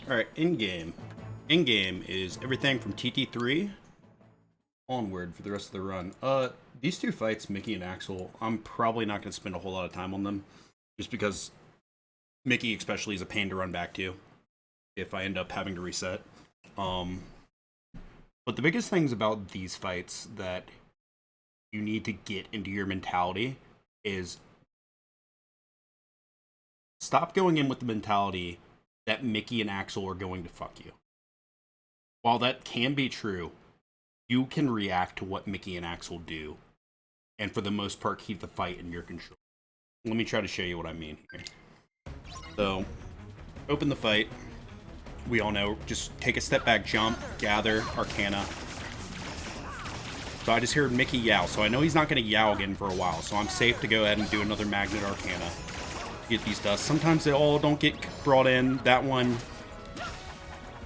Alright, Endgame. Endgame is everything from TT3 onward for the rest of the run. These two fights, Mickey and Axel, I'm probably not going to spend a whole lot of time on them. Just because Mickey especially is a pain to run back to if I end up having to reset. But the biggest things about these fights that you need to get into your mentality is stop going in with the mentality that Mickey and Axel are going to fuck you. While that can be true, you can react to what Mickey and Axel do, and for the most part, keep the fight in your control. Let me try to show you what I mean here. So, open the fight. We all know, just take a step back, jump, gather, Arcana. So I just heard Mickey yow, so I know he's not going to yow again for a while, so I'm safe to go ahead and do another Magnet Arcana. Get these dusts. Sometimes they all don't get brought in. That one,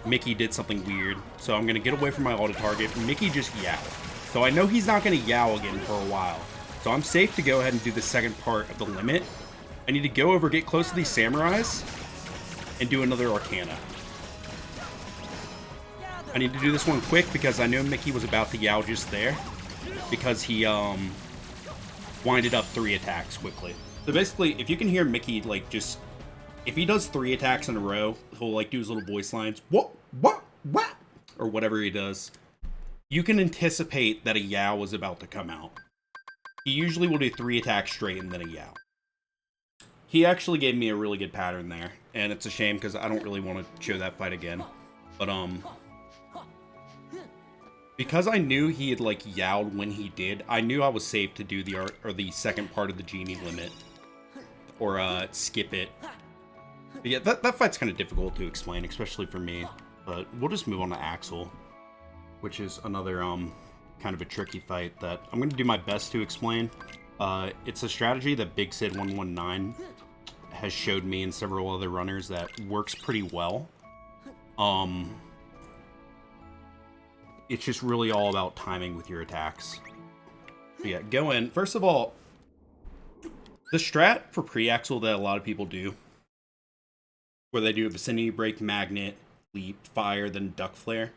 Mickey did something weird, so I'm going to get away from my auto target. Mickey just yowed. So I know he's not going to yow again for a while. So I'm safe to go ahead and do the second part of the limit. I need to go over, get close to these samurais, and do another Arcana. I need to do this one quick because I know Mickey was about to yow just there. Because he winded up 3 attacks quickly. So basically, if you can hear Mickey, like, just... If he does 3 attacks in a row, he'll, like, do his little voice lines. What? Or whatever he does. You can anticipate that a yow is about to come out. He usually will do 3 attacks straight and then a yow. He actually gave me a really good pattern there. And it's a shame because I don't really want to show that fight again. But, because I knew he had, like, yowed when he did, I knew I was safe to do the second part of the Genie limit. Or, skip it. But yeah, that fight's kind of difficult to explain, especially for me. But we'll just move on to Axel, which is another, kind of a tricky fight that I'm going to do my best to explain. It's a strategy that Big Sid 119 has showed me and several other runners that works pretty well. It's just really all about timing with your attacks. So yeah, go in. First of all, the strat for pre-Axel that a lot of people do, where they do a vicinity break, magnet, leap, fire, then duck flare,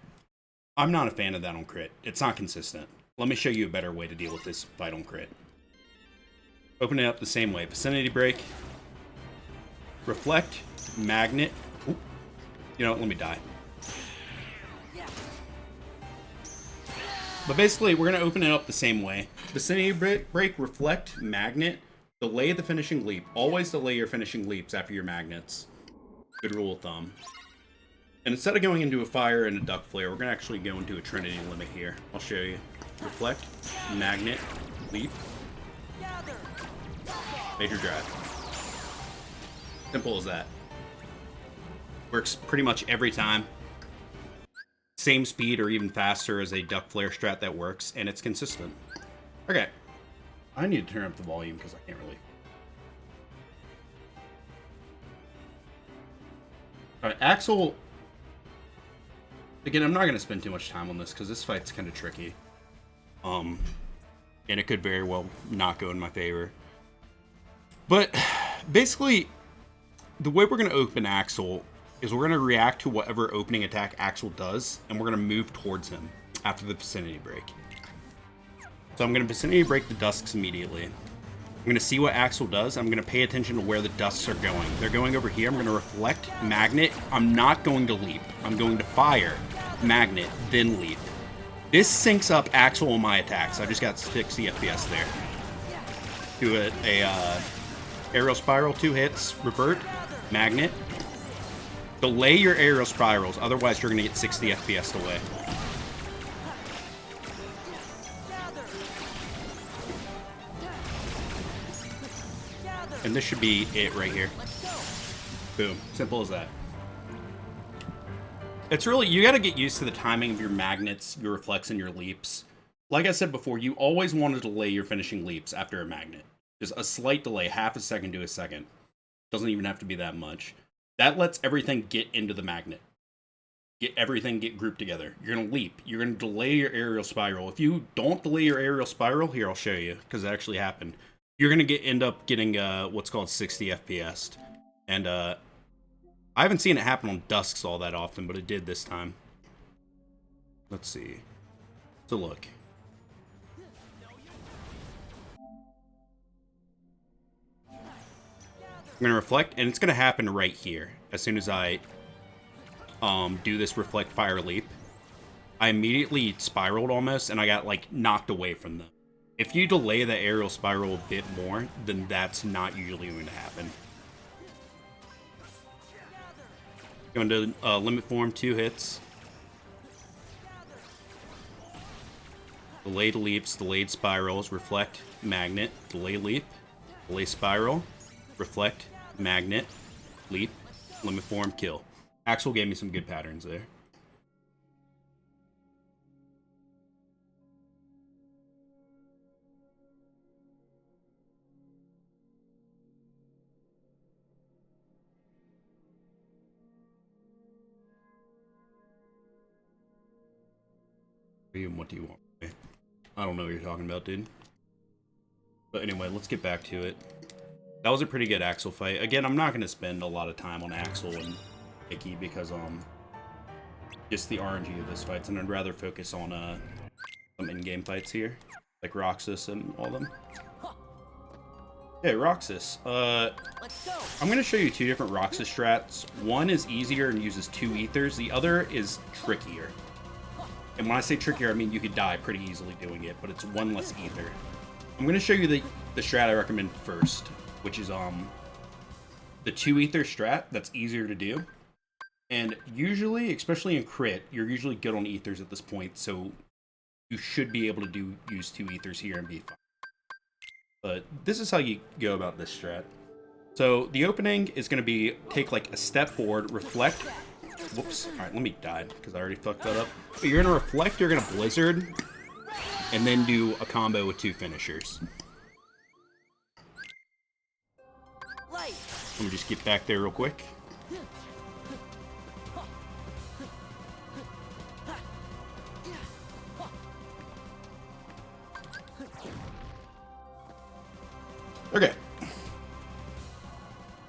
I'm not a fan of that on crit. It's not consistent. Let me show you a better way to deal with this fight on crit. Open it up the same way. Vicinity break, reflect, magnet. Ooh. You know what? Let me die. But basically, we're going to open it up the same way. Vicinity break, reflect, magnet, delay the finishing leap. Always delay your finishing leaps after your magnets. Good rule of thumb. And instead of going into a fire and a duck flare, we're going to actually go into a Trinity limit here. I'll show you. Reflect, magnet, leap, major drive. Simple as that. Works pretty much every time. Same speed or even faster as a duck flare strat that works, and it's consistent. Okay. I need to turn up the volume because I can't really... Alright, Axel... Again, I'm not going to spend too much time on this because this fight's kind of tricky. And it could very well not go in my favor. But, basically, the way we're going to open Axel is we're going to react to whatever opening attack Axel does, and we're going to move towards him after the vicinity break. So I'm going to vicinity break the dusks immediately. I'm going to see what Axel does. I'm going to pay attention to where the dusks are going. They're going over here. I'm going to reflect, magnet. I'm not going to leap. I'm going to fire, magnet, then leap. This syncs up Axel on my attacks. I just got 60 FPS there. Do a aerial spiral, 2 hits, revert, magnet. Delay your aerial spirals, otherwise you're going to get 60 FPS delay. And this should be it right here. Boom. Simple as that. It's really, you got to get used to the timing of your magnets, your reflects, and your leaps. Like I said before, you always want to delay your finishing leaps after a magnet. Just a slight delay, half a second to a second. Doesn't even have to be that much. That lets everything get into the magnet. Get grouped together. You're going to leap. You're going to delay your aerial spiral. If you don't delay your aerial spiral, here, I'll show you, because it actually happened. You're going to end up getting what's called 60 FPS. And I haven't seen it happen on Dusks all that often, but it did this time. Let's see. So look. I'm gonna reflect, and it's gonna happen right here. As soon as I do this reflect fire leap, I immediately spiraled almost, and I got like knocked away from them. If you delay the aerial spiral a bit more, then that's not usually going to happen. Going to limit form, 2 hits. Delayed leaps, delayed spirals, reflect, magnet, delay leap, delay spiral, reflect, magnet, leap, limit form, kill. Axel gave me some good patterns there. What do you want? I don't know what you're talking about, dude. But anyway, let's get back to it. That was a pretty good Axel fight. Again, I'm not going to spend a lot of time on Axel and Icky because just the RNG of this fights, and I'd rather focus on some in-game fights here, like Roxas and all them. Okay, Roxas. I'm going to show you 2 different Roxas strats. One is easier and uses 2 ethers. The other is trickier. And when I say trickier, I mean you could die pretty easily doing it, but it's 1 less ether. I'm going to show you the strat I recommend first, which is the 2 ether strat. That's easier to do. And usually, especially in crit, you're usually good on ethers at this point, so you should be able to use 2 ethers here and be fine. But this is how you go about this strat. So the opening is going to be take like a step forward, reflect. Whoops. All right, let me die because I already fucked that up. But you're going to reflect, you're going to blizzard, and then do a combo with 2 finishers. Let me just get back there real quick. Okay.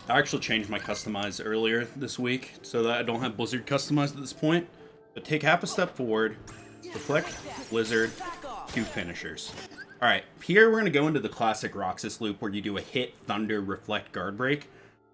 I actually changed my customize earlier this week so that I don't have Blizzard customized at this point. But take half a step forward, reflect, Blizzard, 2 finishers. Alright, here we're going to go into the classic Roxas loop where you do a hit, thunder, reflect, guard break.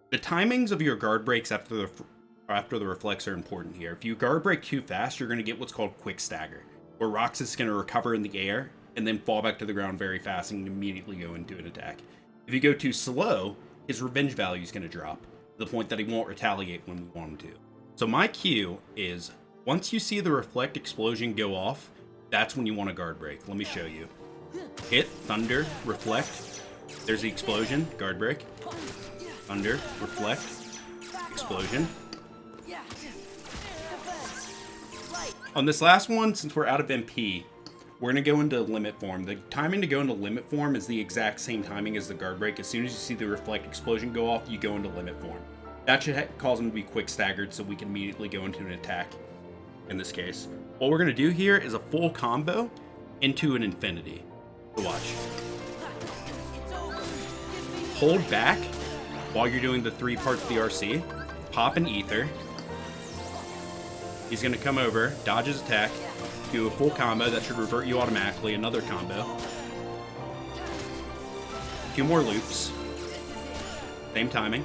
The timings of your guard breaks after the reflects are important here. If you guard break too fast, you're going to get what's called quick stagger, where Roxas is going to recover in the air and then fall back to the ground very fast and immediately go into an attack. If you go too slow, his revenge value is going to drop to the point that he won't retaliate when we want him to. So my cue is, once you see the reflect explosion go off, that's when you want to guard break. Let me show you. Hit, thunder, reflect. There's the explosion, guard break. Thunder, reflect, explosion. On this last one, since we're out of MP, we're going to go into limit form. The timing to go into limit form is the exact same timing as the guard break. As soon as you see the reflect explosion go off, you go into limit form. That should cause him to be quick staggered so we can immediately go into an attack in this case. What we're going to do here is a full combo into an infinity. So watch. Hold back while you're doing the 3 parts of the RC. Pop an ether. He's going to come over, dodge his attack, do a full combo that should revert you automatically, another combo. 2 more loops. Same timing.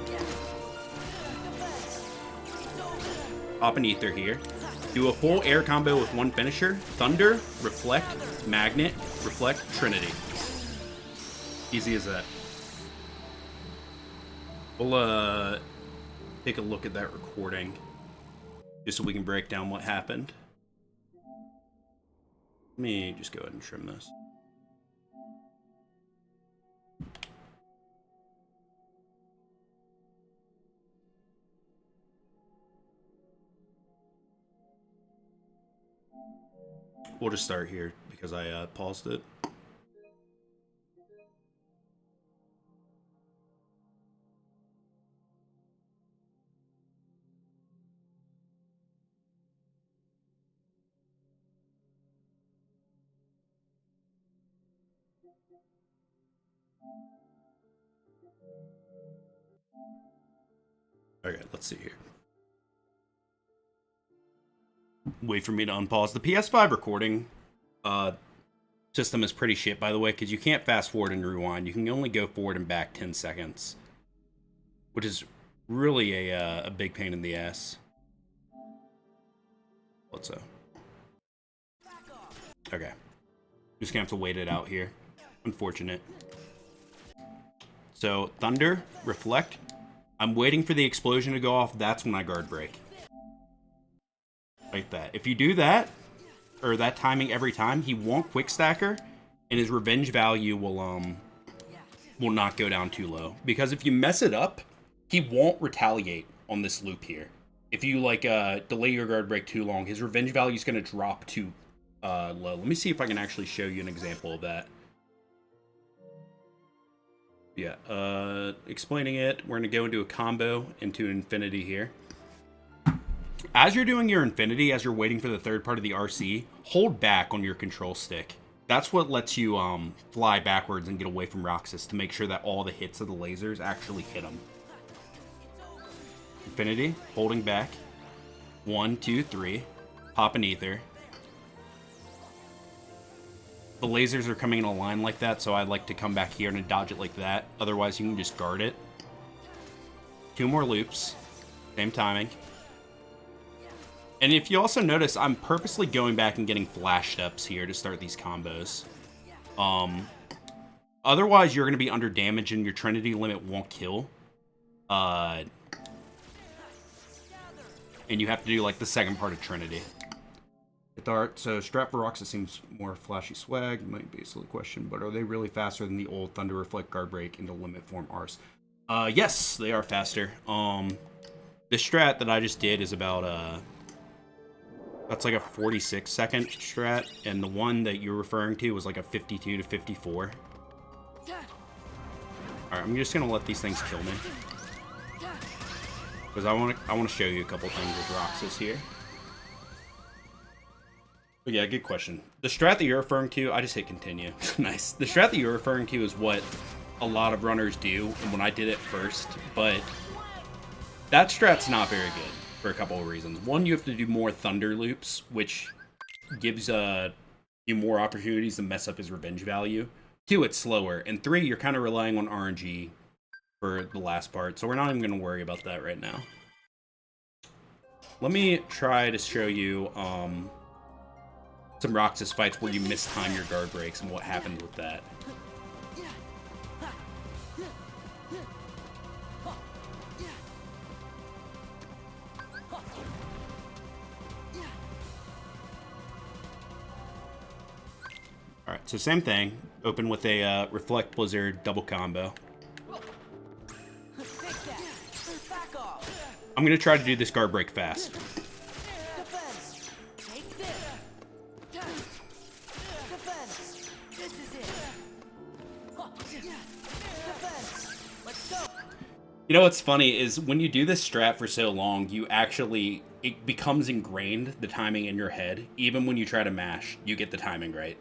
Pop an ether here. Do a full air combo with 1 finisher. Thunder, reflect, magnet, reflect, trinity. Easy as that. We'll take a look at that recording just so we can break down what happened. Let me just go ahead and trim this. We'll just start here because I paused it. Okay, let's see here. wait for me to unpause. The PS5 recording system is pretty shit, by the way, because you can't fast forward and rewind. You can only go forward and back 10 seconds, which is really a big pain in the ass. What's up? Okay. Just gonna have to wait it out here. Unfortunate. So, Thunder, Reflect. I'm waiting for the explosion to go off. That's when I guard break. Like that. If you do that, or that timing every time, he won't quick stacker, and his revenge value will not go down too low. Because if you mess it up, he won't retaliate on this loop here. If you like delay your guard break too long, his revenge value is going to drop too low. Let me see if I can actually show you an example of that. Yeah, explaining it, we're going to go into a combo into infinity here. As you're doing your infinity, as you're waiting for the third part of the RC, hold back on your control stick. That's what lets you fly backwards and get away from Roxas to make sure that all the hits of the lasers actually hit him. Infinity, holding back. 1, 2, 3. Pop an ether. The lasers are coming in a line like that, so I like to come back here and dodge it like that. Otherwise, you can just guard it. 2 more loops. Same timing. And if you also notice, I'm purposely going back and getting flash steps here to start these combos. Otherwise, you're going to be under damage and your Trinity limit won't kill. And you have to do, like, the second part of Trinity. So, Strat for Roxas seems more flashy swag. Might be a silly question, but are they really faster than the old Thunder Reflect Guard Break into Limit Form Rs? Yes, they are faster. The strat that I just did is about, that's like a 46-second strat, and the one that you're referring to was like a 52 to 54. Alright, I'm just gonna let these things kill me. Because I want to show you a couple things with Roxas here. But yeah, good question. The strat that you're referring to, I just hit continue. Nice. The strat that you're referring to is what a lot of runners do, and when I did it first, but that strat's not very good for a couple of reasons. One, you have to do more thunder loops, which gives you more opportunities to mess up his revenge value. 2, it's slower. And 3, you're kind of relying on RNG for the last part, so we're not even going to worry about that right now. Let me try to show you some Roxas fights where you mistime your guard breaks and what happened with that. Alright, so same thing. Open with a Reflect Blizzard double combo. I'm going to try to do this guard break fast. You know what's funny is when you do this strat for so long, it becomes ingrained, the timing in your head. Even when you try to mash, you get the timing right.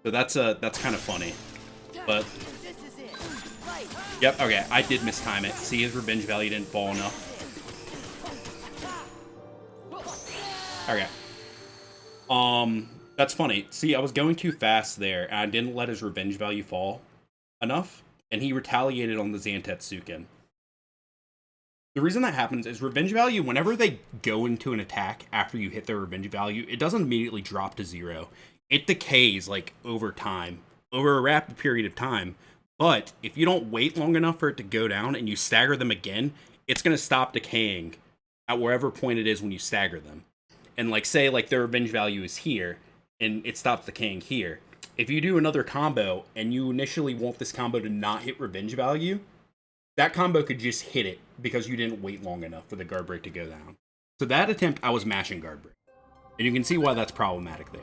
So that's kind of funny. But yep, okay, I did mistime it. See, his revenge value didn't fall enough. Okay. That's funny. See, I was going too fast there, and I didn't let his revenge value fall enough, and he retaliated on the Zantetsuken. The reason that happens is revenge value, whenever they go into an attack after you hit their revenge value, it doesn't immediately drop to 0. It decays, like, over time, over a rapid period of time. But if you don't wait long enough for it to go down and you stagger them again, it's going to stop decaying at wherever point it is when you stagger them. And, like, say, like, their revenge value is here, and it stops decaying here. If you do another combo, and you initially want this combo to not hit revenge value, that combo could just hit it because you didn't wait long enough for the guard break to go down. So that attempt, I was mashing guard break. And you can see why that's problematic there.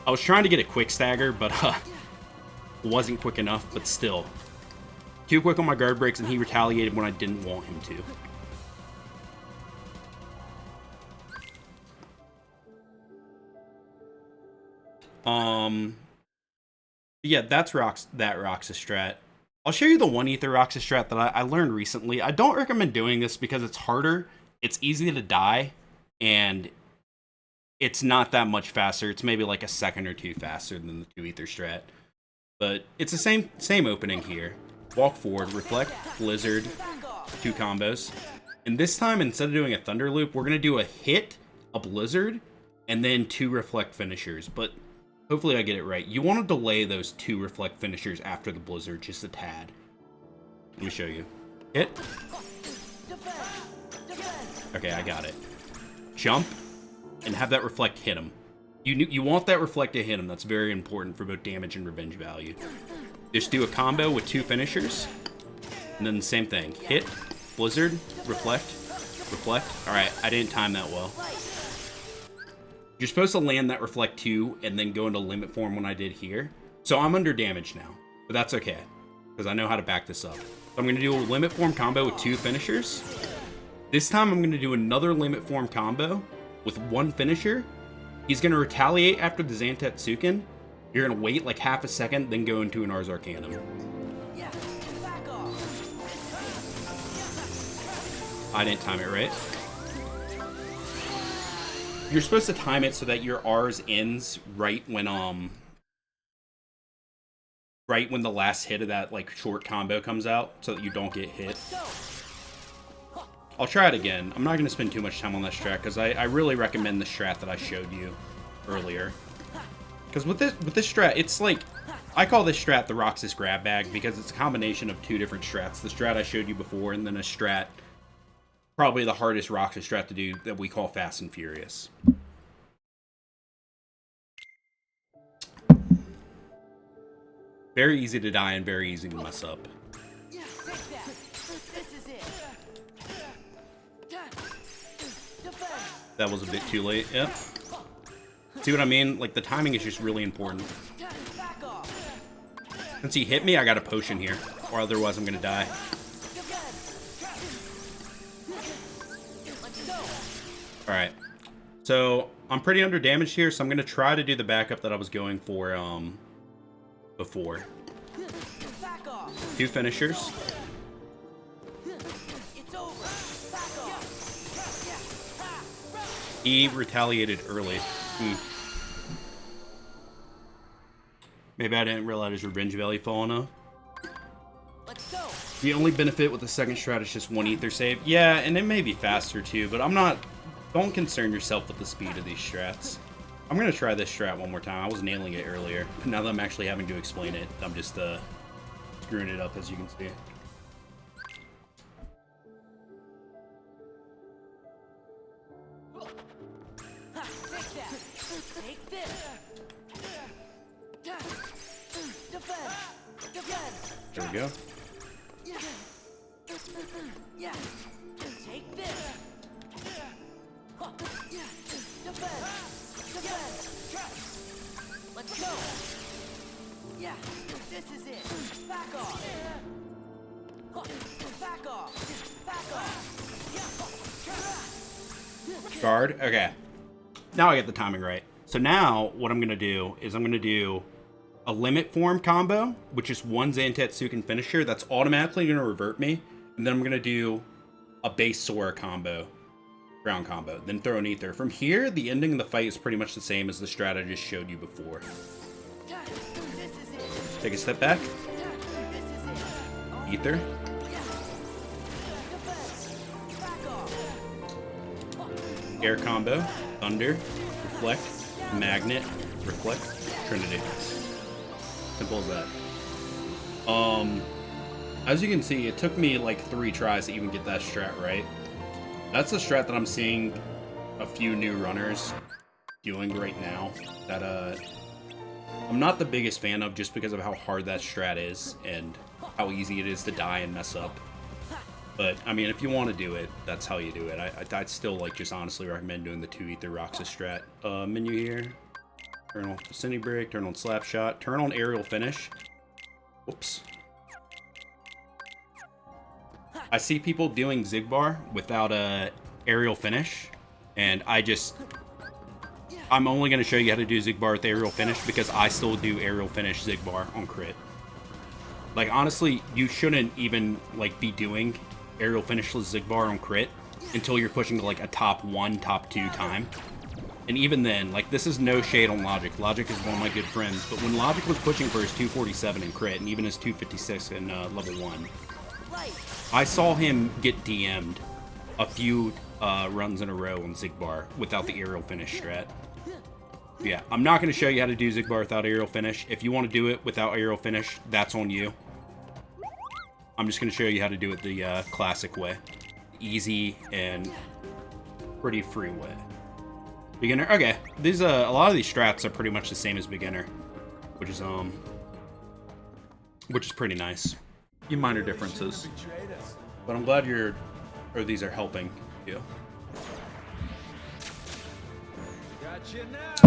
I was trying to get a quick stagger, but wasn't quick enough, but still. Too quick on my guard breaks, and he retaliated when I didn't want him to. Yeah, that's that Roxas strat. I'll show you the 1 ether Roxas strat that I learned recently. I don't recommend doing this because it's harder it's easy to die, and it's not that much faster. It's maybe like a second or two faster than the 2 ether strat. But it's the same opening here. Walk forward, reflect, blizzard, 2 combos. And this time, instead of doing a thunder loop, we're going to do a hit, a blizzard, and then 2 reflect finishers. But hopefully I get it right. You want to delay those 2 reflect finishers after the blizzard just a tad. Let me show you. Hit. Okay, I got it. Jump, and have that reflect hit him. You want that reflect to hit him. That's very important for both damage and revenge value. Just do a combo with 2 finishers, and then the same thing. Hit, blizzard, reflect, reflect. Alright, I didn't time that well. You're supposed to land that reflect 2 and then go into limit form when I did here. So I'm under damage now, but that's okay, because I know how to back this up. So I'm going to do a limit form combo with 2 finishers. This time I'm going to do another limit form combo with 1 finisher. He's going to retaliate after the Zantetsuken. You're going to wait like half a second, then go into an Ars Arcanum. I didn't time it right. You're supposed to time it so that your Rs ends right when the last hit of that like short combo comes out, so that you don't get hit. I'll try it again. I'm not going to spend too much time on this strat, because I really recommend the strat that I showed you earlier. Because with this strat, it's like, I call this strat the Roxas grab bag, because it's a combination of 2 different strats. The strat I showed you before, and then a strat, probably the hardest Roxas strat to do, that we call Fast and Furious. Very easy to die and very easy to mess up. That was a bit too late. Yep. See what I mean? Like, the timing is just really important. Since he hit me, I got a potion here, or otherwise I'm gonna die. Alright. So, I'm pretty under damaged here, so I'm gonna try to do the backup that I was going for, before. 2 finishers. He retaliated early. Maybe I didn't realize his revenge value fall enough. The only benefit with the second strat is just 1 ether save. Yeah, and it may be faster too, but don't concern yourself with the speed of these strats. I'm gonna try this strat one more time. I was nailing it earlier, but now that I'm actually having to explain it, I'm just screwing it up, as you can see. There we go. Take this. Let's go. Yeah, this is it. Back off. Back off. Back off. Guard. Okay. Now I get the timing right. So now what I'm gonna do is I'm gonna do a limit form combo, which is 1 Zantetsuken finisher. That's automatically going to revert me. And then I'm going to do a base Sora combo, ground combo, then throw an ether. From here, the ending of the fight is pretty much the same as the strat I just showed you before. Take a step back. Ether. Air combo, thunder, reflect, magnet, reflect, trinity. Simple as that. As you can see, it took me like 3 tries to even get that strat right. That's a strat that I'm seeing a few new runners doing right now that I'm not the biggest fan of, just because of how hard that strat is and how easy it is to die and mess up. But I mean, if you want to do it, that's how you do it. I'd still like just honestly recommend doing the 2 ether Roxas strat. Menu here. Turn on Vicinity Break, turn on Slap Shot, turn on Aerial Finish. Whoops. I see people doing Zigbar without a Aerial Finish, and I'm only going to show you how to do Zigbar with Aerial Finish because I still do Aerial Finish Zigbar on crit. Like, honestly, you shouldn't even, like, be doing Aerial Finishless Zigbar on crit, until you're pushing to like a top 1, top 2 time. And even then, like, this is no shade on Logic. Logic is one of my good friends, but when Logic was pushing for his 247 in crit and even his 256 in level 1, I saw him get DM'd a few runs in a row on Zigbar without the aerial finish strat. Yeah, I'm not going to show you how to do Zigbar without aerial finish. If you want to do it without aerial finish, that's on you. I'm just going to show you how to do it the classic way. Easy and pretty free way. Beginner. Okay, these a lot of these strats are pretty much the same as beginner, which is pretty nice. Few minor differences, but I'm glad these are helping you.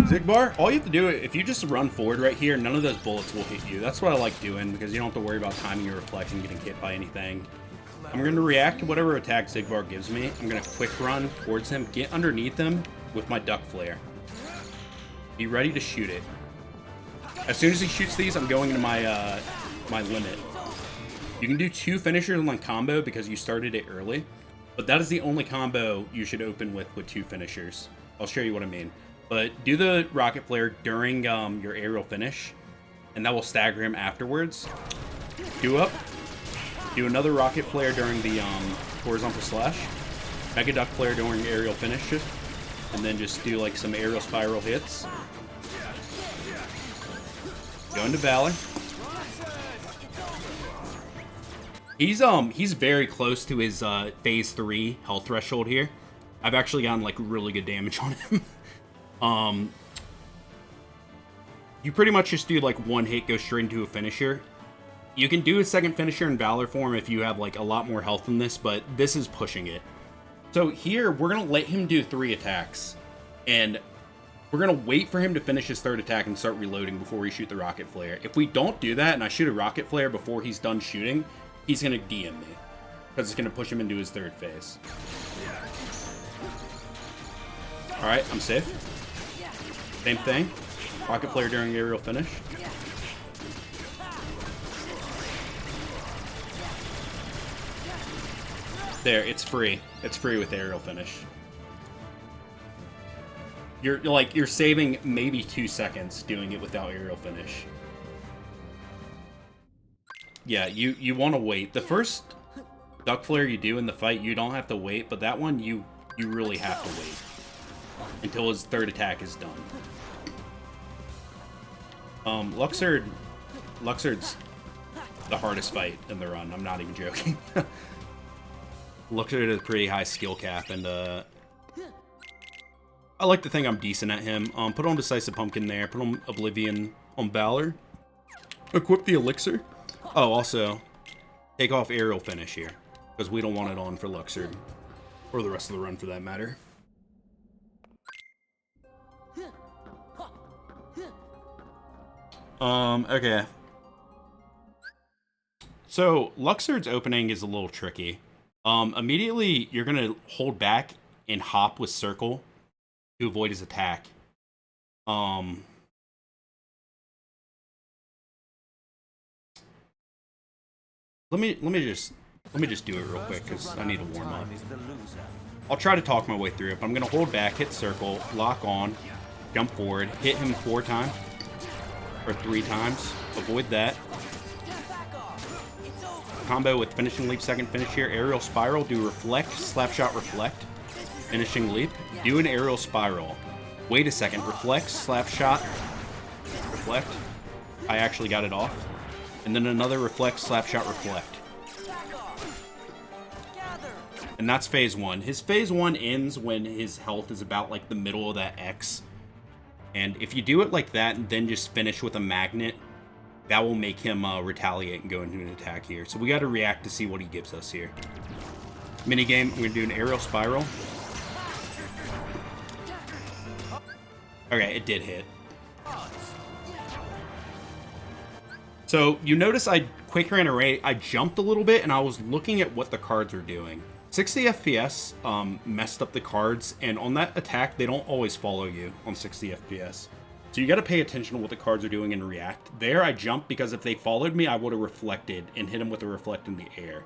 Zigbar, all you have to do, if you just run forward right here, none of those bullets will hit you. That's what I like doing, because you don't have to worry about timing your reflection, getting hit by anything. I'm going to react to whatever attack Zigbar gives me. I'm going to quick run towards him, get underneath him with my duck flare. Be ready to shoot it. As soon as he shoots these, I'm going into my my limit. You can do 2 finishers in one combo because you started it early, but that is the only combo you should open with 2 finishers. I'll show you what I mean. But do the rocket flare during your aerial finish, and that will stagger him afterwards. Do up. Do another rocket flare during the horizontal slash. Mega duck flare during aerial finish, and then just do like some aerial spiral hits. Go into Valor. He's very close to his phase 3 health threshold here. I've actually gotten like really good damage on him. You pretty much just do like 1 hit, go straight into a finisher. You can do a second finisher in Valor form if you have like a lot more health than this, but this is pushing it. So here, we're going to let him do 3 attacks, and we're going to wait for him to finish his 3rd attack and start reloading before we shoot the rocket flare. If we don't do that, and I shoot a rocket flare before he's done shooting, he's going to DM me, because it's going to push him into his 3rd phase. Alright, I'm safe. Same thing. Rocket flare during aerial finish. There, it's free. It's free with aerial finish. You're saving maybe 2 seconds doing it without aerial finish. Yeah, you want to wait. The first duck flare you do in the fight, you don't have to wait, but that one you really have to wait until his 3rd attack is done. Luxord's the hardest fight in the run. I'm not even joking. Luxord has a pretty high skill cap, and I like to think I'm decent at him. Put on Decisive Pumpkin there. Put on Oblivion on Valor. Equip the Elixir. Oh, also, take off Aerial Finish here, because we don't want it on for Luxord, or the rest of the run for that matter. Okay. So, Luxord's opening is a little tricky. Immediately, you're going to hold back and hop with Circle to avoid his attack. Let me just do it real quick, because I need to warm up. I'll try to talk my way through it, but I'm going to hold back, hit Circle, lock on, jump forward, hit him 4 times, or 3 times, avoid that. Combo with Finishing Leap, second finish here, Aerial Spiral, do Reflect, Slapshot, Reflect, Finishing Leap, do an Aerial Spiral. Wait a second, Reflect, Slapshot, Reflect. I actually got it off. And then another Reflect, Slapshot, Reflect. And that's phase 1. His phase 1 ends when his health is about like the middle of that X. And if you do it like that and then just finish with a magnet, that will make him retaliate and go into an attack here. So we got to react to see what he gives us here. Minigame, we're going to do an Aerial Spiral. Okay, it did hit. So you notice I quick ran array, I jumped a little bit and I was looking at what the cards were doing. 60 FPS messed up the cards, and on that attack, they don't always follow you on 60 FPS. So you got to pay attention to what the cards are doing and react. There, I jumped because if they followed me, I would have reflected and hit him with a reflect in the air.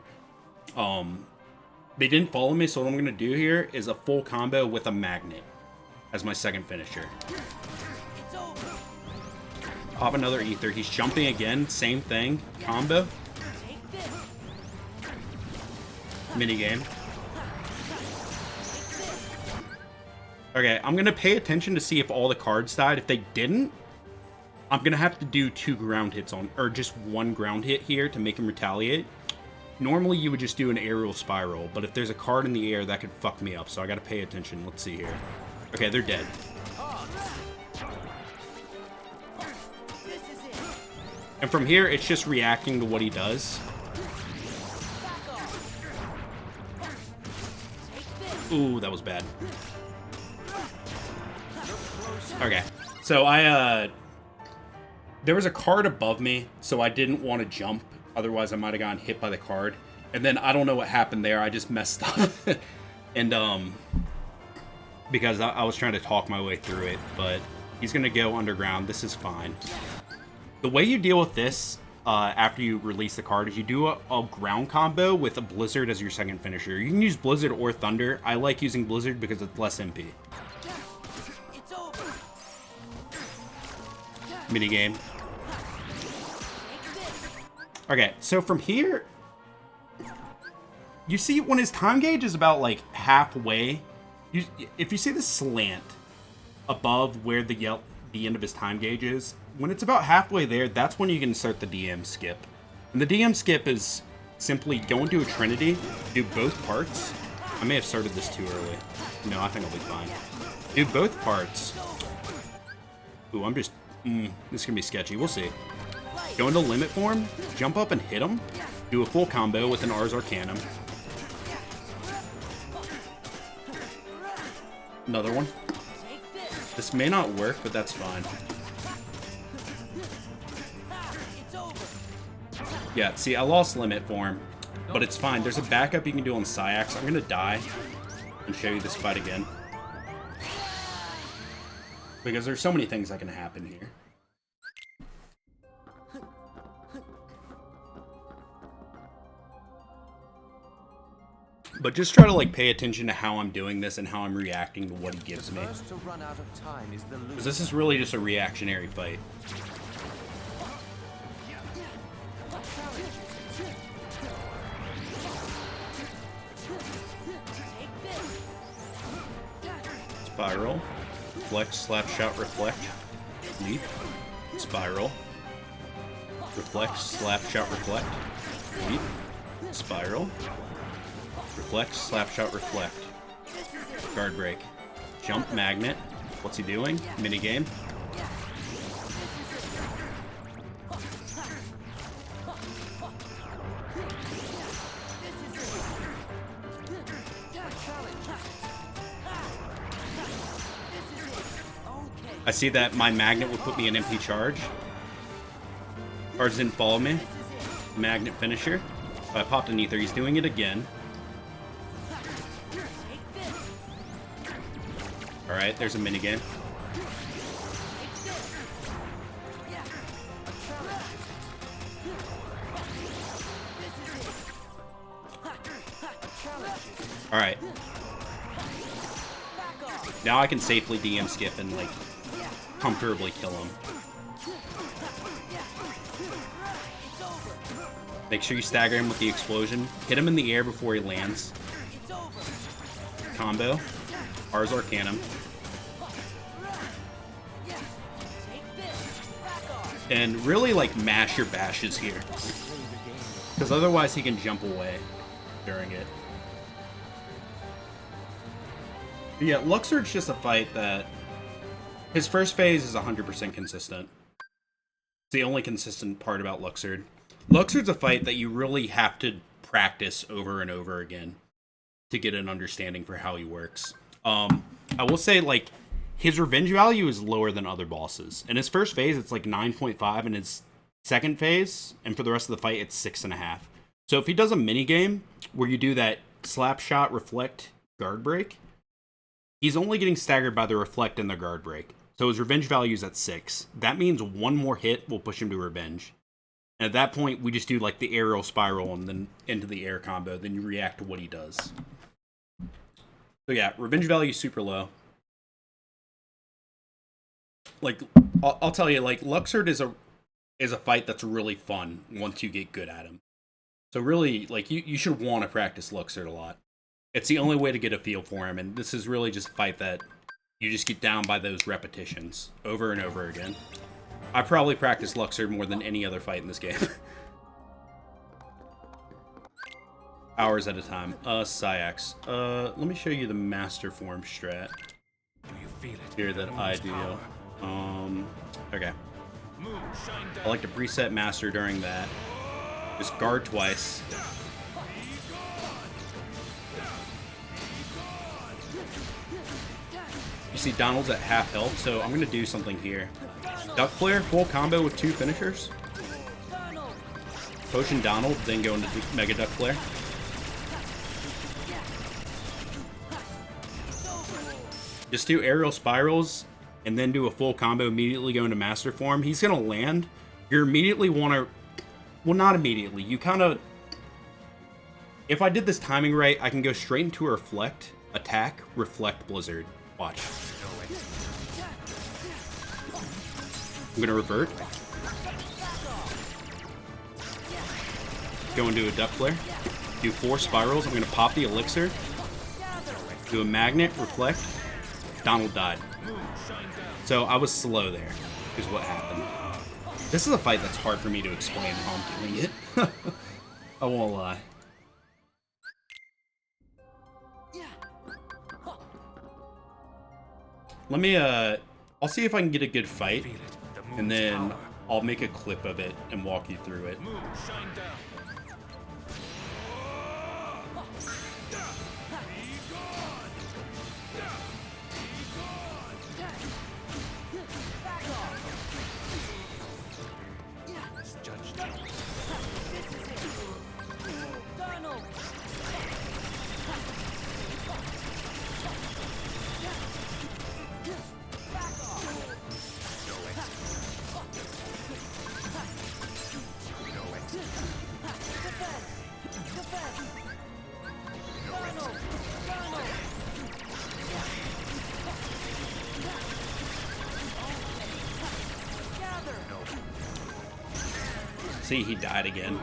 They didn't follow me, so what I'm going to do here is a full combo with a magnet as my second finisher. Pop another ether. He's jumping again. Same thing. Combo. Minigame. Okay, I'm going to pay attention to see if all the cards died. If they didn't, I'm going to have to do 2 ground hits on, or just 1 ground hit here to make him retaliate. Normally, you would just do an aerial spiral, but if there's a card in the air, that could fuck me up, so I gotta pay attention. Let's see here. Okay, they're dead. And from here, it's just reacting to what he does. Ooh, that was bad. Okay, so there was a card above me, so I didn't want to jump. Otherwise, I might have gotten hit by the card. And then I don't know what happened there. I just messed up. And, because I was trying to talk my way through it. But he's going to go underground. This is fine. The way you deal with this after you release the card is you do a ground combo with a Blizzard as your second finisher. You can use Blizzard or Thunder. I like using Blizzard because it's less MP. Minigame. Okay, so from here, you see when his time gauge is about like halfway, if you see the slant above where the end of his time gauge is, when it's about halfway there, that's when you can start the DM skip. And the DM skip is simply go into a Trinity, do both parts. I may have started this too early. No, I think I'll be fine. Do both parts. Ooh, this is gonna be sketchy. We'll see. Go into limit form, jump up and hit him, do a full combo with an Ars Arcanum. Another one. This may not work, but that's fine. Yeah, see, I lost limit form, but it's fine. There's a backup you can do on Syax. I'm gonna die and show you this fight again. Because there's so many things that can happen here. But just try to like pay attention to how I'm doing this and how I'm reacting to what he gives me. Because this is really just a reactionary fight. Spiral. Reflect, slap shot, reflect. Leap. Spiral. Reflect, slap shot, reflect. Leap. Spiral. Reflect, slapshot, reflect. Guard break. Jump, magnet. What's he doing? Minigame. I see that my magnet would put me in MP charge. Cards didn't follow me. Magnet finisher. So I popped an ether. He's doing it again. Alright, there's a minigame. Alright. Now I can safely DM skip and, like, comfortably kill him. Make sure you stagger him with the explosion. Hit him in the air before he lands. Combo. Ars Arcanum. And really, like, mash your bashes here. Because otherwise he can jump away during it. But yeah, Luxord's just a fight that... His first phase is 100% consistent. It's the only consistent part about Luxord. Luxord's a fight that you really have to practice over and over again to get an understanding for how he works. I will say, like, his revenge value is lower than other bosses. In his first phase, it's like 9.5. In his second phase, and for the rest of the fight, it's 6.5. So if he does a minigame where you do that slap shot, reflect, guard break, he's only getting staggered by the reflect and the guard break. So his revenge value is at 6. That means one more hit will push him to revenge. And at that point, we just do like the aerial spiral and then into the air combo. Then you react to what he does. So yeah, revenge value is super low. Like, I'll tell you, like, Luxord is a fight that's really fun once you get good at him. So really, like, you should want to practice Luxord a lot. It's the only way to get a feel for him, and this is really just a fight that you just get down by those repetitions over and over again. I probably practice Luxord more than any other fight in this game. Hours at a time. Syax. Let me show you the Master Form strat. Do you feel it? Here that I do. Okay. I like to preset Master during that. Just guard twice. You see Donald's at half health, so I'm going to do something here. Duck Flare, full combo with 2 finishers. Potion Donald, then go into Mega Duck Flare. Just do aerial spirals, and then do a full combo, immediately go into Master Form. He's going to land. You immediately want to... Well, not immediately. You kind of... If I did this timing right, I can go straight into a Reflect, Attack, Reflect, Blizzard. Watch. I'm going to revert. Go into a Duck Flare. Do 4 spirals. I'm going to pop the Elixir. Do a Magnet, Reflect. Donald died. So I was slow there, is what happened. This is a fight that's hard for me to explain how I'm doing it. I won't lie. Let me, I'll see if I can get a good fight, and then I'll make a clip of it and walk you through it. See, he died again.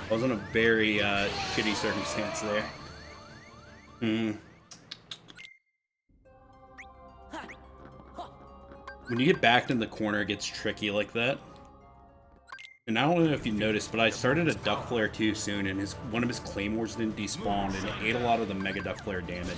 I was in a very shitty circumstance there. When you get backed in the corner, it gets tricky like that. And I don't know if you noticed, but I started a Duck Flare too soon, and one of his Claymores didn't despawn, and it ate a lot of the Mega Duck Flare damage.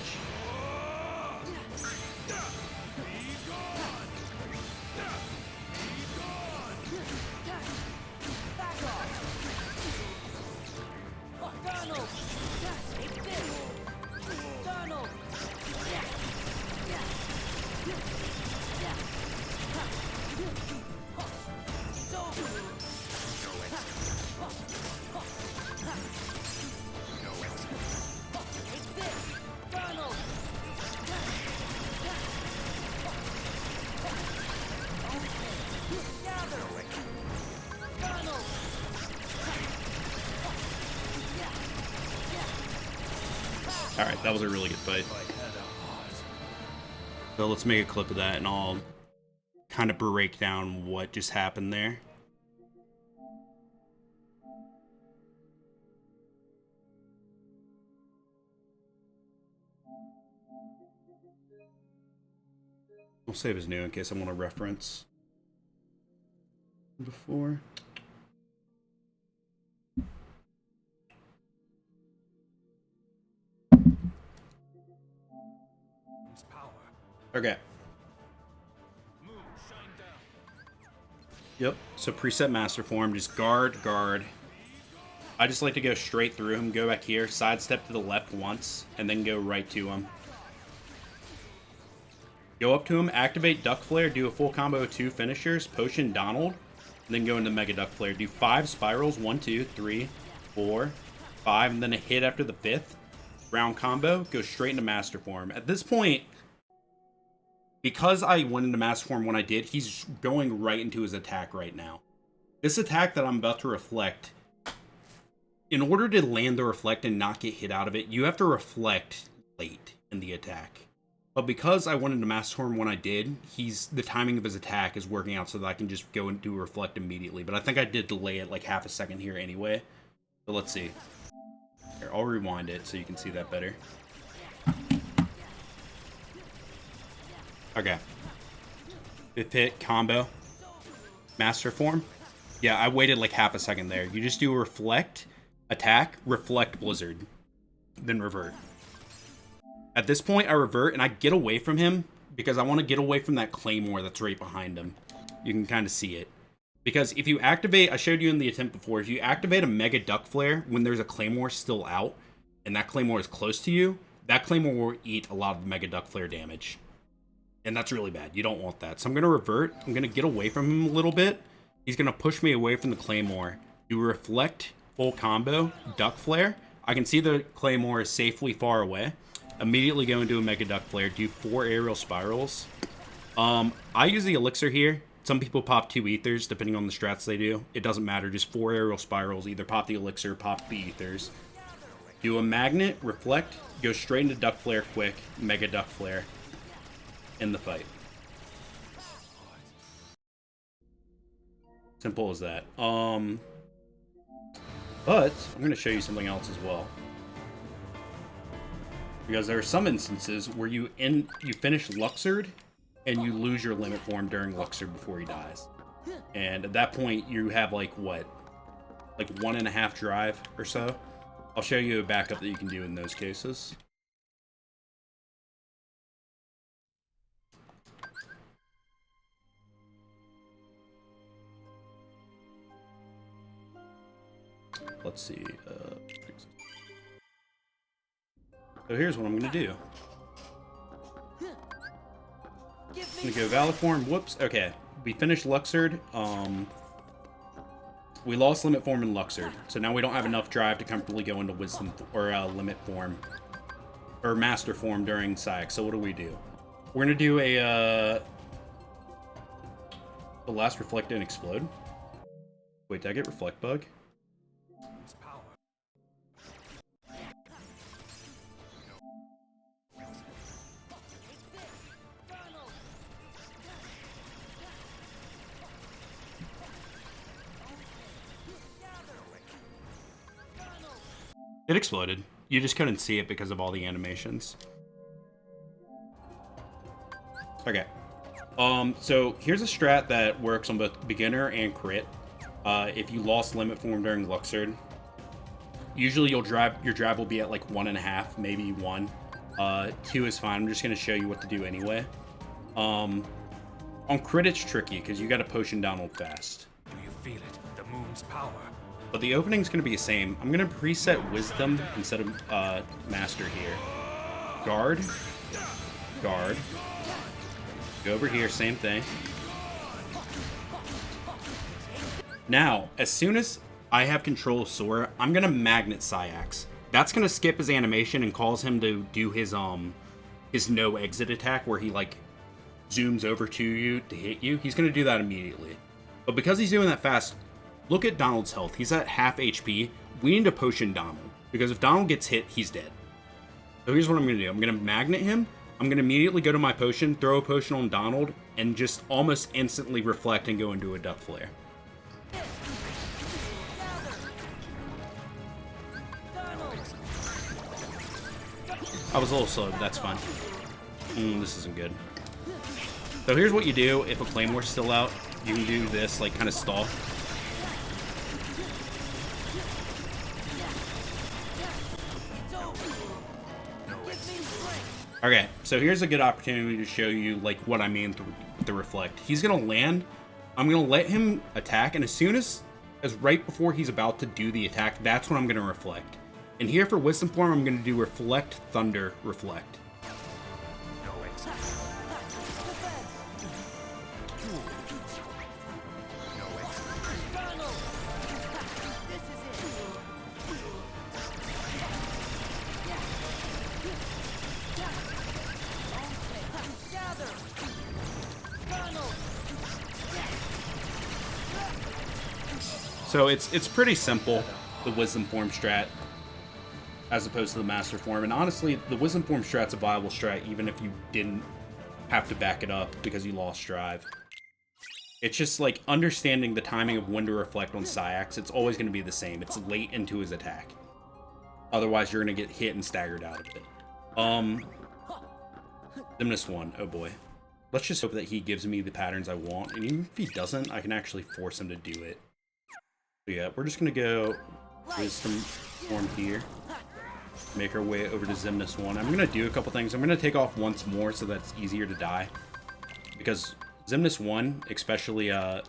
Alright, that was a really good fight. So let's make a clip of that and I'll kind of break down what just happened there. I'll save as new in case I want to reference before. Okay. Yep, so preset Master Form, just guard, guard. I just like to go straight through him, go back here, sidestep to the left once, and then go right to him. Go up to him, activate Duck Flare, do a full combo of 2 finishers, Potion Donald, and then go into Mega Duck Flare. Do 5 spirals, 1, 2, 3, 4, 5, and then a hit after the 5th. Round combo, go straight into Master Form. At this point, because I went into Master Form when I did, he's going right into his attack right now. This attack that I'm about to reflect, in order to land the reflect and not get hit out of it, you have to reflect late in the attack. But because I wanted to master him when I did, the timing of his attack is working out so that I can just go and do a reflect immediately. But I think I did delay it like half a second here anyway. So let's see. Here, I'll rewind it so you can see that better. Okay. Fifth hit, combo. Master form. Yeah, I waited like half a second there. You just do a reflect, attack, reflect blizzard, then revert. At this point, I revert and I get away from him because I want to get away from that claymore that's right behind him. You can kind of see it. Because if you activate, I showed you in the attempt before, if you activate a Mega Duck Flare when there's a claymore still out, and that claymore is close to you, that claymore will eat a lot of the Mega Duck Flare damage. And that's really bad. You don't want that. So I'm going to revert. I'm going to get away from him a little bit. He's going to push me away from the claymore. Do reflect, full combo, Duck Flare. I can see the claymore is safely far away. Immediately go into a Mega Duck Flare. Do 4 aerial spirals. I use the elixir here. Some people pop 2 ethers, depending on the strats they do. It doesn't matter. Just 4 aerial spirals. Either pop the elixir, pop the ethers. Do a magnet, reflect, go straight into Duck Flare quick, Mega Duck Flare. In the fight. Simple as that. But I'm going to show you something else as well. Because there are some instances where you finish Luxord and you lose your limit form during Luxord before he dies. And at that point, you have like what? Like 1.5 drive or so. I'll show you a backup that you can do in those cases. Let's see. So here's what I'm going to do. I'm going to go Valor Form. Whoops. Okay. We finished Luxord. We lost Limit Form in Luxord. So now we don't have enough drive to comfortably go into Wisdom or Limit Form. Or Master Form during Psych. So what do? We're going to do the last Reflect and Explode. Wait, did I get Reflect Bug? It exploded. You just couldn't see it because of all the animations. Okay. So here's a strat that works on both beginner and crit. If you lost limit form during Luxord, usually your drive will be at like 1.5, maybe 1. 2 is fine. I'm just gonna show you what to do anyway. On crit, it's tricky because you got to potion down old fast. Do you feel it? The moon's power. But the opening's going to be the same. I'm going to preset Wisdom instead of Master here. Guard. Guard. Go over here, same thing. Now, as soon as I have control of Sora, I'm going to Magnet Syax. That's going to skip his animation and cause him to do his no exit attack where he like zooms over to you to hit you. He's going to do that immediately. But because he's doing that fast, look at Donald's health. He's at half HP. We need to potion Donald. Because if Donald gets hit, he's dead. So here's what I'm going to do. I'm going to magnet him. I'm going to immediately go to my potion, throw a potion on Donald, and just almost instantly reflect and go into a Duck Flare. I was a little slow, but that's fine. This isn't good. So here's what you do if a Claymore's still out. You can do this, like, kind of stalk. Okay, so here's a good opportunity to show you like what I mean with the reflect. He's gonna land. I'm gonna let him attack, and as soon as right before he's about to do the attack, that's when I'm gonna reflect. And here for Wisdom Form, I'm gonna do Reflect, Thunder, Reflect. So it's pretty simple, the Wisdom Form strat, as opposed to the Master Form. And honestly, the Wisdom Form strat's a viable strat, even if you didn't have to back it up because you lost drive. It's just like understanding the timing of when to reflect on Syax. It's always going to be the same. It's late into his attack. Otherwise, you're going to get hit and staggered out of it. Dimnus 1. Oh boy. Let's just hope that he gives me the patterns I want. And even if he doesn't, I can actually force him to do it. So yeah, we're just going to go Wisdom Form here. Make our way over to Dimnus 1. I'm going to do a couple things. I'm going to take off once more so that it's easier to die. Because Dimnus 1, especially the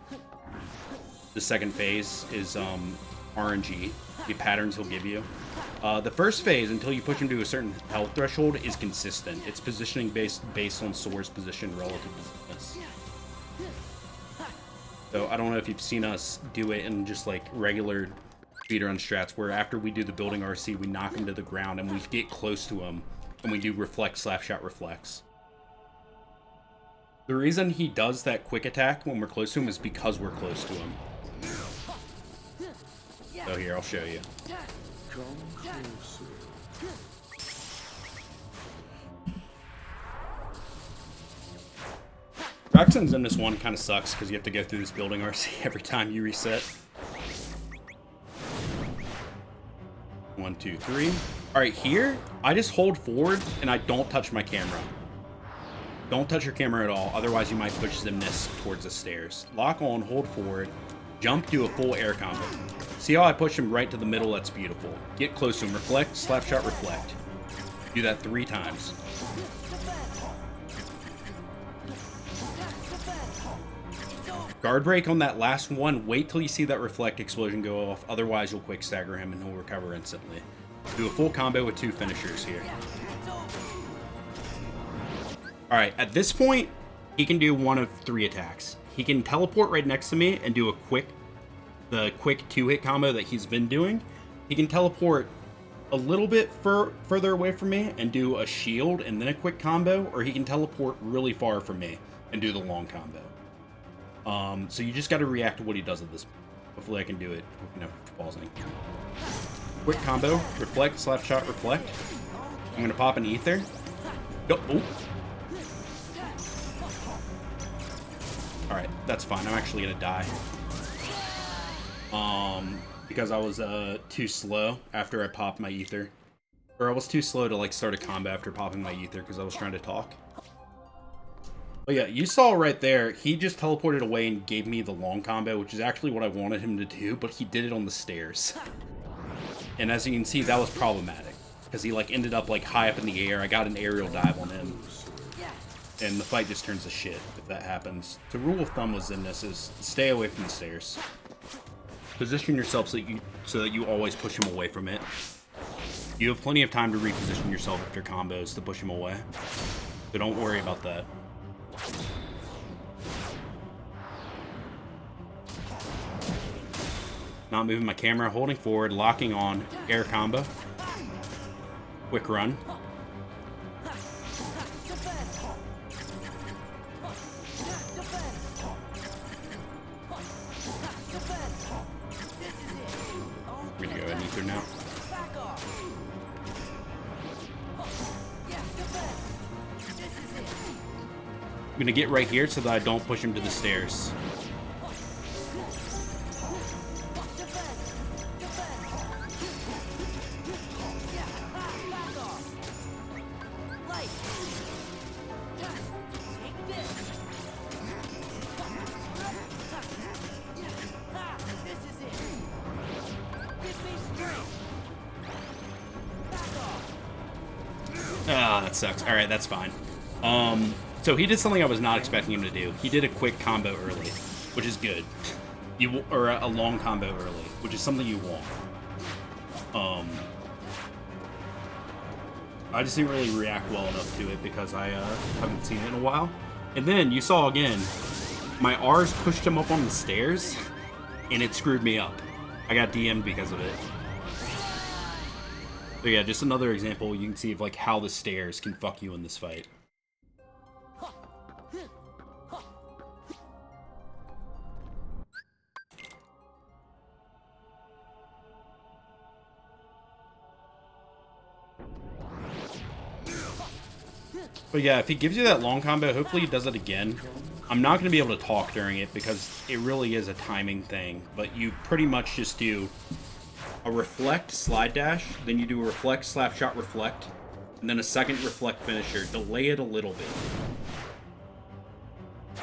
second phase, is RNG. The patterns he'll give you. The first phase, until you push him to a certain health threshold, is consistent. It's positioning based on Soar's position relative to this. So I don't know if you've seen us do it in just like regular speedrun strats, where after we do the building RC, we knock him to the ground and we get close to him and we do reflect, slapshot, reflex. The reason he does that quick attack when we're close to him is because we're close to him. So here, I'll show you. Jackson's in this one kind of sucks because you have to go through this building RC every time you reset. 1, 2, 3. Alright, here, I just hold forward and I don't touch my camera. Don't touch your camera at all, otherwise you might push Dimnus towards the stairs. Lock on, hold forward, jump, do a full air combo. See how I push him right to the middle? That's beautiful. Get close to him, reflect, slapshot, reflect. Do that 3 times. Guard break on that last one. Wait till you see that reflect explosion go off, otherwise you'll quick stagger him and he'll recover instantly. Do a full combo with 2 finishers here. Alright, at this point, he can do 1 of 3 attacks. He can teleport right next to me and do the quick 2-hit combo that he's been doing. He can teleport a little bit further away from me and do a shield and then a quick combo, or he can teleport really far from me and do the long combo. So you just got to react to what he does at this point. Hopefully I can do it. No, pausing. Quick combo, reflect, slapshot, reflect. I'm going to pop an ether. Go. Oh. Alright, that's fine. I'm actually gonna die. Because I was too slow after I popped my ether. Or I was too slow to like start a combo after popping my ether because I was trying to talk. But yeah, you saw right there, he just teleported away and gave me the long combo, which is actually what I wanted him to do, but he did it on the stairs. And as you can see, that was problematic. Because he like ended up like high up in the air. I got an aerial dive on him. And the fight just turns to shit if that happens. The rule of thumb was in this is stay away from the stairs. Position yourself so that you always push him away from it. You have plenty of time to reposition yourself after combos to push him away. So don't worry about that. Not moving my camera, holding forward, locking on, air combo. Quick run. I'm gonna go ahead and ether now. I'm gonna get right here so that I don't push him to the stairs. Ah, that sucks. Alright, that's fine. So he did something I was not expecting him to do. He did a quick combo early, which is good. Or a long combo early, which is something you want. I just didn't really react well enough to it because I haven't seen it in a while. And then you saw again, my R's pushed him up on the stairs, and it screwed me up. I got DM'd because of it. So yeah, just another example you can see of like how the stairs can fuck you in this fight. But yeah, if he gives you that long combo, hopefully he does it again. I'm not going to be able to talk during it because it really is a timing thing. But you pretty much just do a reflect slide dash, then you do a reflect slap shot reflect, and then a second reflect finisher. Delay it a little bit.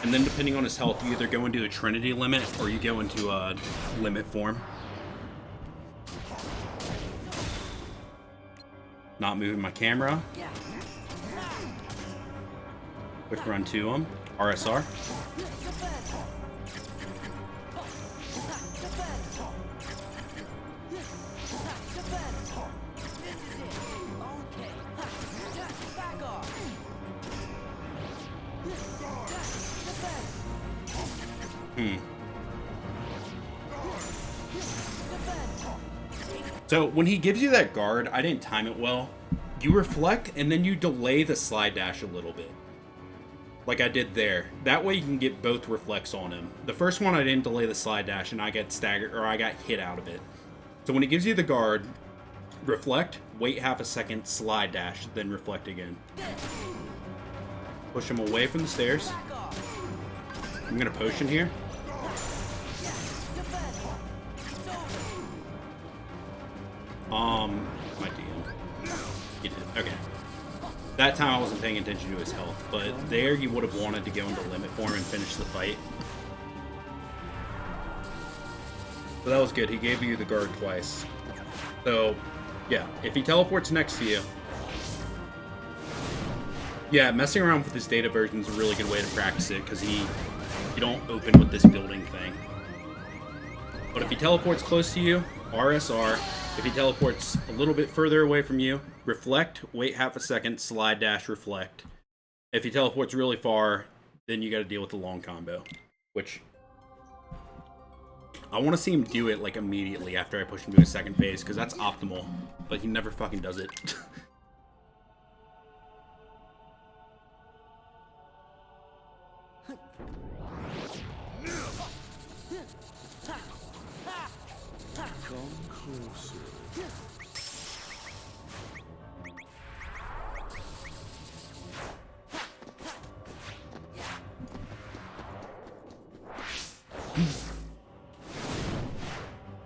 And then depending on his health, you either go into a Trinity limit or you go into a limit form. Not moving my camera. Quick run to him. RSR. So when he gives you that guard, I didn't time it well. You reflect and then you delay the slide dash a little bit. Like I did there. That way you can get both reflects on him. The first one I didn't delay the slide dash and I got staggered, or I got hit out of it. So when he gives you the guard, reflect, wait half a second, slide dash, then reflect again. Push him away from the stairs. I'm gonna potion here. My DM. He did. Okay. That time I wasn't paying attention to his health, but there you would have wanted to go into limit form and finish the fight. So that was good. He gave you the guard twice. So, yeah, if he teleports next to you, yeah, messing around with his data version is a really good way to practice it, because you don't open with this building thing. But if he teleports close to you, RSR. If he teleports a little bit further away from you, reflect, wait half a second, slide dash, reflect. If he teleports really far, then you got to deal with the long combo, which I want to see him do it like immediately after I push him to his second phase, because that's optimal, but he never fucking does it.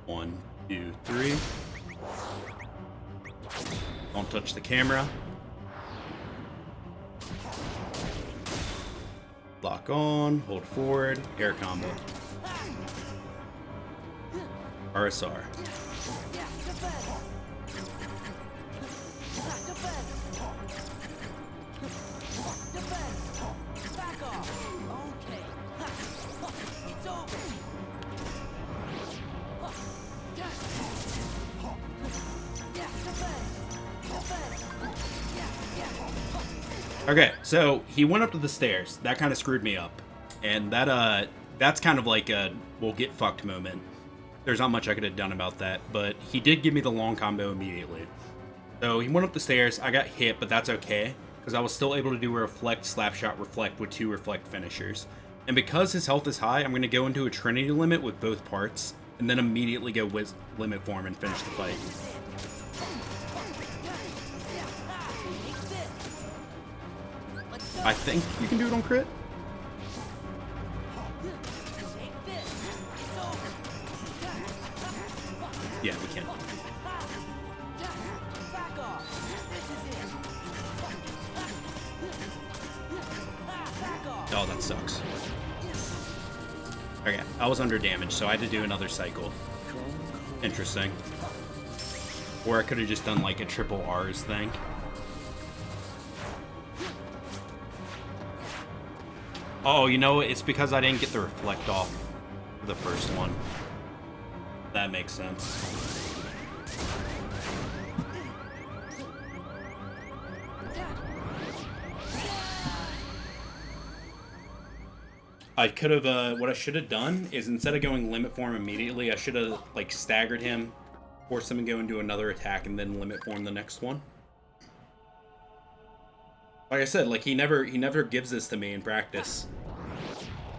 One, two, three. Don't touch the camera. Lock on, hold forward, air combo. RSR. Okay, so he went up to the stairs. That kind of screwed me up. And that's kind of like a we'll get fucked moment. There's not much I could have done about that, but he did give me the long combo immediately. So he went up the stairs, I got hit, but that's okay, because I was still able to do a reflect, slap shot, reflect with 2 reflect finishers. And because his health is high, I'm going to go into a Trinity limit with both parts, and then immediately go with limit form and finish the fight. I think you can do it on crit. Yeah, we can. Oh, that sucks. Okay, I was under damage, so I had to do another cycle. Interesting. Or I could have just done like a triple R's thing. Oh, you know, it's because I didn't get the reflect off the first one. That makes sense. I could have, what I should have done is instead of going limit form immediately, I should have, like, staggered him, forced him to go into another attack, and then limit form the next one. Like I said, like, he never gives this to me in practice.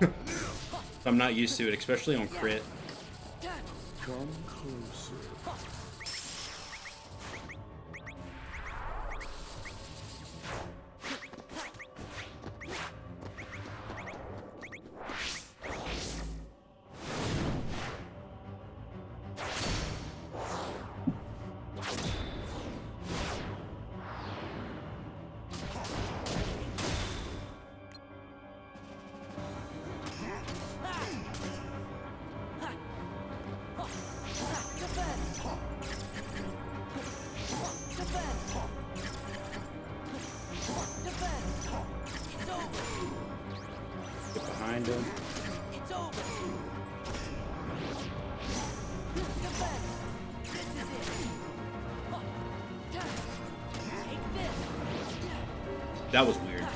So I'm not used to it, especially on crit. Come closer. behind him. It's over. This is it. Take this. That was weird.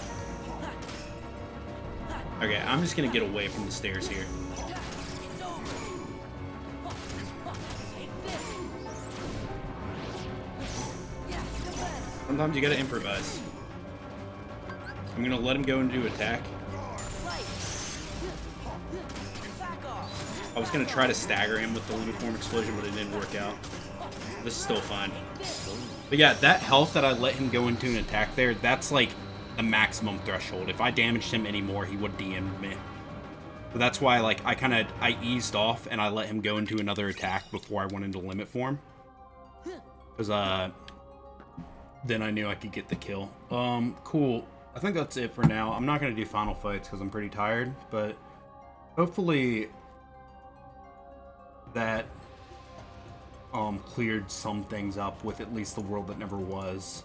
Okay, I'm just gonna get away from the stairs here. It's over. Take this. Sometimes you gotta improvise. I'm gonna let him go into attack. I was gonna try to stagger him with the Lumiform Explosion, but it didn't work out. This is still fine. But yeah, that health that I let him go into an attack there, that's like the maximum threshold. If I damaged him anymore, he would DM me. So that's why like I eased off and I let him go into another attack before I went into limit form. Because then I knew I could get the kill. Cool. I think that's it for now. I'm not going to do final fights because I'm pretty tired, but hopefully that cleared some things up with at least the world that never was.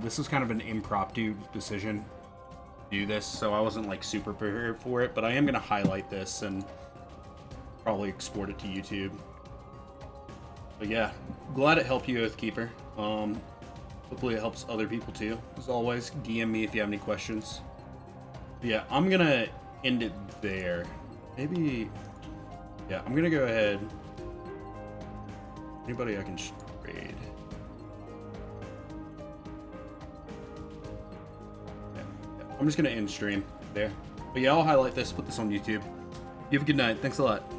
This was kind of an impromptu decision to do this, so I wasn't like super prepared for it, but I am going to highlight this and probably export it to YouTube. But yeah, glad it helped you, Oathkeeper. Hopefully it helps other people too. As always, DM me if you have any questions. But yeah, I'm gonna end it there. Maybe, yeah, I'm gonna go ahead. Anybody I can trade? Yeah, I'm just gonna end stream there. But yeah, I'll highlight this, put this on YouTube. You have a good night. Thanks a lot.